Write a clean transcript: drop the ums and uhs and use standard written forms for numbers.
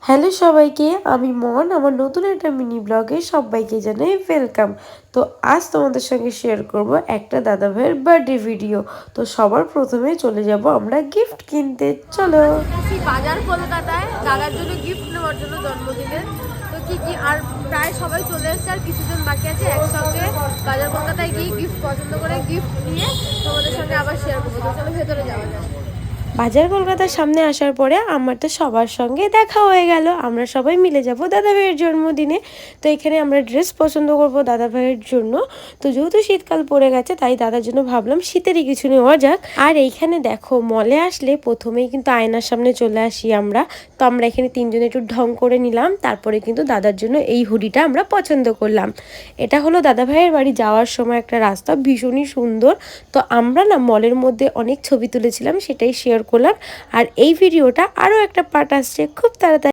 Hello সবাইকে, আমি মন আমার নতুন একটা মিনি ব্লগে সবাইকে জানাই ওয়েলকাম। তো আজ তোমাদের সঙ্গে শেয়ার করব একটা দাদা ভাইয়ের বার্থডে ভিডিও। তো সবার প্রথমে চলে যাব আমরা গিফট কিনতে। চলো বাজার কলকাতায় দাদার জন্য গিফট নেওয়ার জন্য জন্মদিনের। তো কি আর প্রায় সবাই চলে এসেছে, আর কিছুজন বাকি আছে। একসঙ্গে বাজার কলকাতায় গিয়ে গিফট পছন্দ করে গিফট নিয়ে তোমাদের সঙ্গে আবার শেয়ার করবো। তো চলো ভেতরে যাওয়া যায়। বাজার কলকাতার সামনে আসার পরে আমার তো সবার সঙ্গে দেখা হয়ে গেল। আমরা সবাই মিলে যাব দাদা ভাইয়ের জন্মদিনে। তো এখানে আমরা ড্রেস পছন্দ করব দাদা ভাইয়ের জন্য। তো যেহেতু শীতকাল পড়ে গেছে তাই দাদার জন্য ভাবলাম শীতেরই কিছু নেওয়া যাক। আর এইখানে দেখো, মলে আসলে প্রথমেই কিন্তু আয়নার সামনে চলে আসি আমরা। তো আমরা এখানে তিনজনে একটু ঢং করে নিলাম, তারপরে কিন্তু দাদার জন্য এই হুডিটা আমরা পছন্দ করলাম। এটা হলো দাদা ভাইয়ের বাড়ি যাওয়ার সময় একটা রাস্তা, ভীষণই সুন্দর। তো আমরা না মলের মধ্যে অনেক ছবি তুলেছিলাম, সেটাই শেয়ার করলাম। আর এই ভিডিওটা আরও একটা পার্ট আসছে খুব তাড়াতাড়ি।